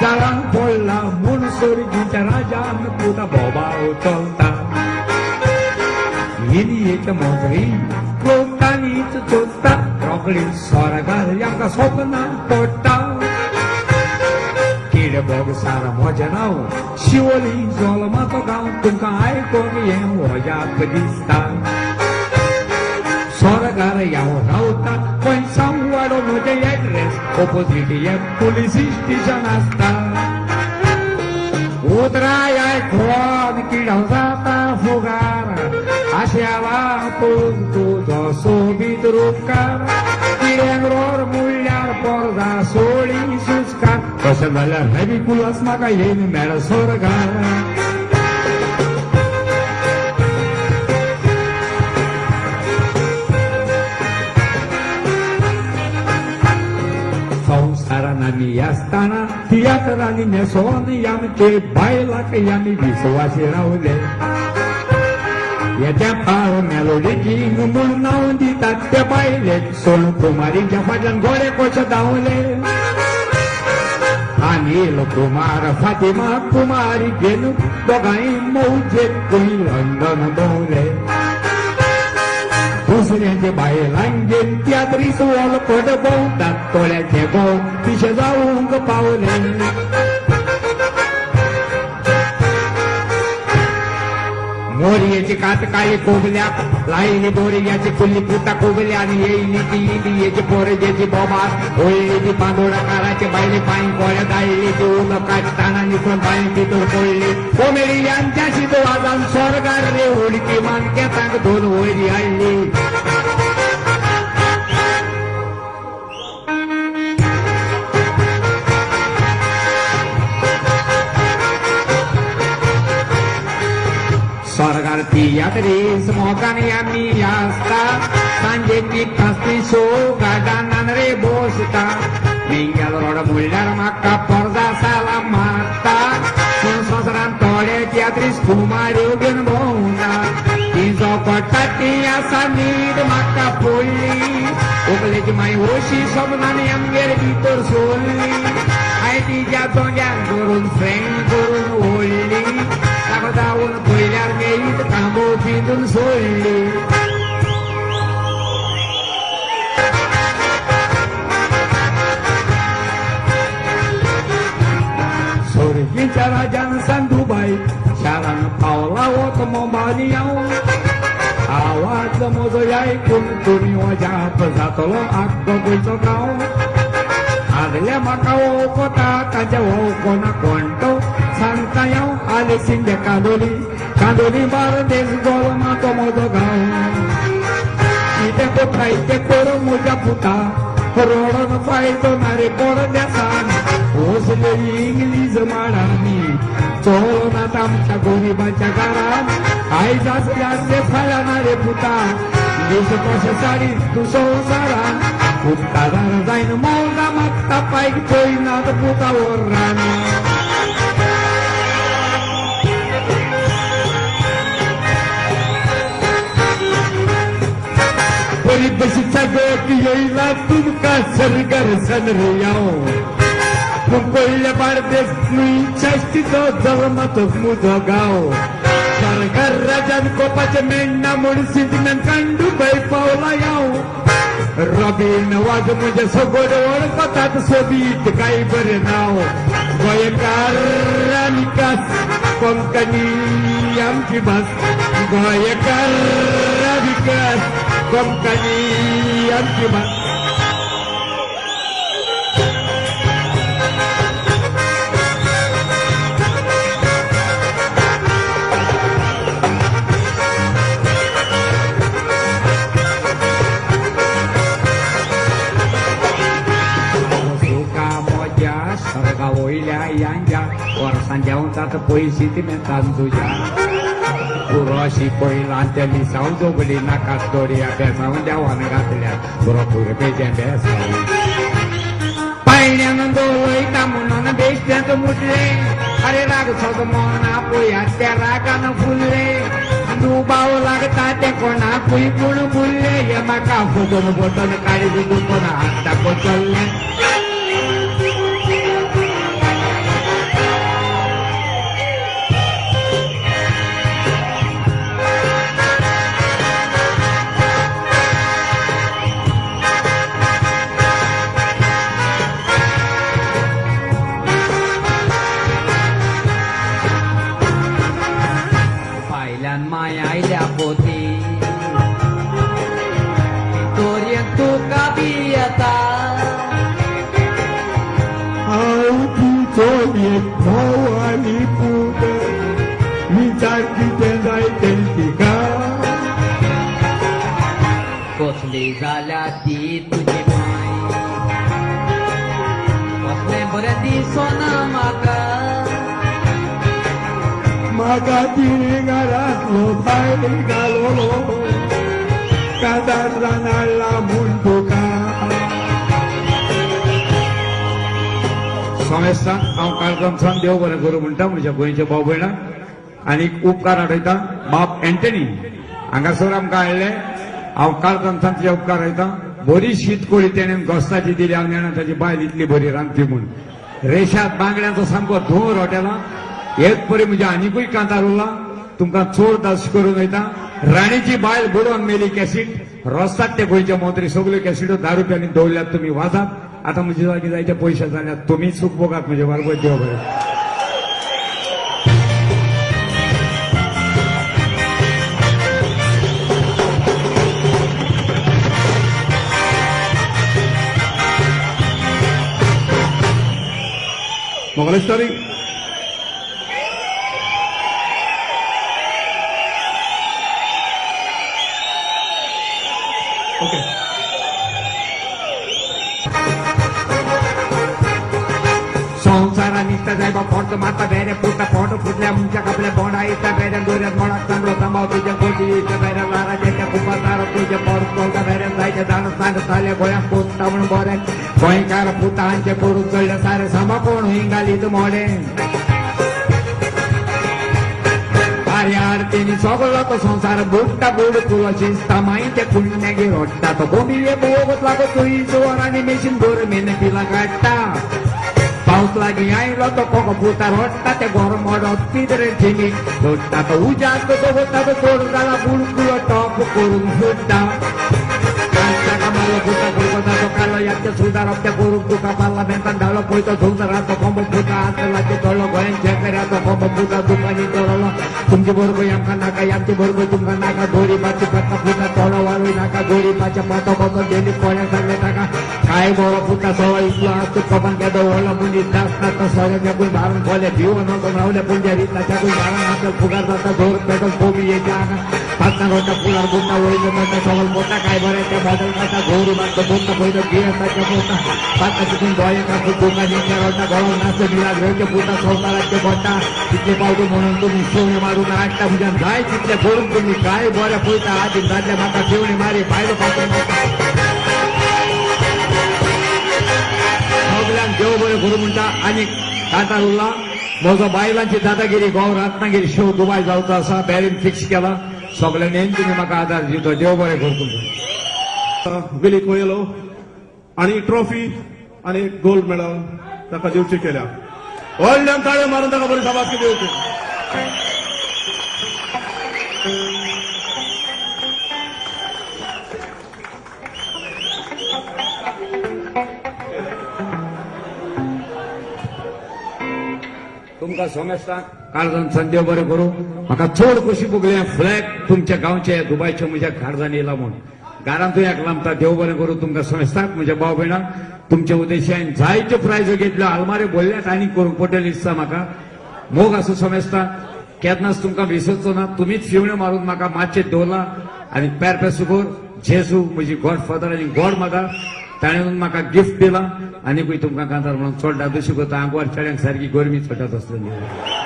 जाळान पडला म्हूण सोरगीच्या राजान तुला बोबाव चलता हिनियेच्या मोगरी लोकांनीच चोरता रोखडी स्वर्गार यांका स्वप्नान पडटा किड बोग सारा म्हजें नांव शिवोली जोलमाचो गांव तुमकां आयकोंक हें वजाप दिसता स्वर्गार हांव रावता पयसांक वाडो म्हजें एड्रेस ऑपोजीट हें पुलीस स्टेशन आसता उतराय आयकोन किडो जाता फुगार आशेवा पळोवन तुजो सोबीत रूपकार किड्यांक रोड म्हणल्यार पर्दा सोळी सुस्कार तशें जाल्यार रेडिकुलस म्हाका येयन मेळ स्वर्गार संवसारान आमी आसतना तियात्रांनी न्हेसोन आमचे बायलाक आमी विश्वासी रावले येत्या पार मेलोडीची म्हूण नांव दितात ते बायलेक सोन कुमारीच्या फाटल्यान गोडे कशे धांवले अनिल कुमार फातिमा कुमारी घेवन दोगांय मौजेक खंय लंडन भोंवले दुसऱ्यांचे बायलांगेन तियात्रीस वळखड भोंवतात तोळ्याचे भोव पिशे जावंक पावले मोरयेची कात काळी कोबल्याक लायली बोरयाची कुल्ली पुता कोबल्या आनी येयली ती इलियेची पोरजेची बोबार ओयली बांदोडाकाराचे बायले पांय कोळ्या दायलीची उदक काडटाना निकळून बांय भितर पडली कोमेडी यांच्या शिदो आजान स्वर्गार रे उडकी मानकेतांक दोन वयरी हाडली स्वर्गार तियात्रीस मोगांनी आमी आसता सांजेची कास्ती शो गार्डनान रे बसता मिंगल रोड म्हणल्यार म्हाका पर्दा साला मारता पूण संवसारान थोडे तियात्रीस कुमाऱ्यो घेवन भोंवता तिजो पडटा ती आसा न्हीद म्हाका पडली उकलेची माय होशी सपनांनी आमगेर भितर सोडली हांवें तिच्या दोंग्याक धरून फ्रेंड करून ओडली ताका जावन पयल्यार मेळीत कांबो पिंजून सोडली सोरगीच्या राजान सांदूबाई शारान पावला वत मोबानी हांव आवाज म्हजो आयकून तुमी वजाप जातलो आख्खो गोंयचो गांव आदले म्हाका वळखता ताचे वळखोना कोणतो सांगता हांव आले सिंगे कांदोली बार्देस गोलमाचो म्हजो गांव कितें कोताय तें करूं म्हज्या पुता रोडन फायदो ना रे परदेसान वसले इंग्लीज माडांनी चोलोनात आमच्या गोरिबाच्या घरान आयज आसल्यार ते फाल्यां ना रे पुता दीस कशे साडीत तूं संवसारान उपकारान जायन मौगा मागता पायक पळयनात पुता वर्रान बरी बशीच्या गोट येयला तुमकां सरगरसन रे हांव पूण पयले बार्देस च्याश्टीचो जल्माचो म्हजो गांव सरकार राजान कोपाचें मेळना म्हूण सिंधीन कांडूबाई पावला हांव रॉबिन वाज म्हजे सगोड वळखतात सोबीत काय बरें नांव गोंयकार विकास कोंकणी आमची भास गोंयकार विकास कोंकणी आमची भास स्वर्गा वयल्या यांच्या वर्सां जेवतात पयशे ती मेळटात तुज्या पुरो शिकयला त्या लिसांव जोगली नाका दोरया बेसांव देवान घातल्या बरो पुरबेचें बेसांव पायण्यान दोवयता म्हणून बेश्ट्यात मुटले अरे राग सोद मोना पळयात त्या रागान फुलले दुबाव लागता ते कोणाकूय पूण बुल्ले हे म्हाका फोटोन फोटोन काडी दितू कोणा हात दाखोवन चल्ले कसली जाल्या ती तुझी माय कसले बरें दिसोना म्हाका तिणी घरांतलो भायर घालोलो कादांतल्यान हाडला म्हूण तुका सोमेस्तान हांव काळकमसान देव बरें करूं म्हणटा म्हज्या गोंयच्या भाव भयणाक आनी उपकार आठयता बाप एंटनी हांगासर आमकां हाडले हांव काळकमसान तुजे उपकार आठयता बरी शीतकोळी तेणेन गोस्ताची दिली हांव नेणा ताची बायल इतली बरी रांदपी म्हूण रेशात बांगड्यांचो सामको धुंवर हॉटेलां एक परी म्हणजे आनीकूय कांतार उरला तुमकां चोर दास करून वयता राणीची बायल बुडोवन मेली कॅसीट रोस्तात ते गोंयचे मंत्री सगल्यो कॅसीटो 10 रुपयांनी दवरल्यात तुमी वाजात आतां म्हजे जागी जायते पयशे जाल्यात तुमी सूख भोगात म्हजे बरोबर देव बरें Mogalistari. Okay. संसारा निघता साहेबा फोट माता बेरे फुटा फोट फुटल्या मुंच्या कपड्या बोंडा येता बेऱ्या दोऱ्यात मोडाक चांगलो तंबाव तुझ्या गोटी येत्या बेऱ्या लारा जेच्या कुपा तारा तुझ्या पावस पोलता बेऱ्या जायच्या दाण सांग चालल्या गोळ्याक पोचता म्हणून बोऱ्या गोंयकार पुतांचे पोरून चढल्या सारे सांबा कोण हिंगाली तू मोडे अरे आरतीनी सगळो तो संसार बुडटा बुड तुला शिस्ता माहिती पुण्यागी रोडटा तो गोबी ये बोगत लागो तुई चोर आणि मेशीन गोर मेहनतीला काढता पाऊस लागी आयलो तो कोको पुता रोडटा ते गोर मोडत पिदरे ठिमी रोडटा तो उजात तो होता तो चोर झाला बुडकुलो टॉप करून सुट्टा पुता गुरुपता तो कालो याच्या सुधार त्या गुरु तुका पार्लमेंटान धावलो पळयतो झुंजरा तो कोंब पुता आतलाचे तळलो गोंयान शेकऱ्या तो कोंब पुता दुकानी चोरलो तुमची बरोबर आमकां नाका आमची बरोबर तुमकां नाका दोरी पाची पत्ता पुता तोडो वाळू नाका दोरी पाच्या पातो पातो गेली कोण्या सांगले ताका काय बरो पुता सवा इतलो आसतो कमान केदो व्हडलो मनीस नासता तो सोऱ्याच्याकूय भारून खोले भिव नको रावले पुंज्या रिताच्याकूय भारून आपल्याला फुगार जाता जोर पेटो कोबी येच्या पातना रोटा फुलार बुटा वयलो मोठा सगळ मोठा काय बरें त्या बॉटल काटा घोरी मारतो बोलता पळयतो गियसाच्या पोता पाता तितून गोंय कापू दुकानीच्या रोटा घालून नाचो दिला घेवचे पुता संवसाराचे बोटा तितले पावतो म्हणून तुम्ही शिवणे मारून हाडटा म्हणजे जाय तितले करून तुम्ही काय बरें पळयता आदी दादल्या म्हाका शिवणे मारी भायलो पात्र सगळ्यांक देव बरें करूं म्हणटा आनी कांतार उरला म्हजो बायलांची दादागिरी गोंव रत्नागिरी शो दुबाय जावचो आसा बॅरीन फिक्स केला सगळ्यांनी तुम्ही म्हाका आदार दितो देव बरें करूं तुमकां विली कोयलो आणि ट्रॉफी आणि गोल्ड मेडल ताका दिवची केल्या व्हडल्यान ताळयो मारून ताका बरी शाबासकी दिवची तुमकां सोमेस्तान काळजान संदेव बरें करूं म्हाका चड कशी भोगल्या फ्लॅग तुमच्या गांवचे दुबायच्या म्हज्या काळजान येयला म्हूण घरांतूय एक लांबता देव बरें करूं तुमकां सोमेस्ताक म्हज्या भाव भयणाक तुमच्या उद्देशान जायत्यो प्रायजो घेतल्यो आलमाऱ्यो भरल्यात आनी करूंक पडटल्यो दिसता म्हाका मोग आसूं सोमेस्ताक केन्नाच तुमकां विसरचो ना तुमीच फिवण्यो मारून म्हाका मातशें दवरला आनी पेर पेसुकोर जेजू म्हजी गॉडफादर आनी गॉड मदर ताणें म्हाका गिफ्ट दिला आनीकूय तुमकां कांतार म्हणून चड दादोशी करता आंगवार चेड्यांक सारकी गरमी चटत आसतली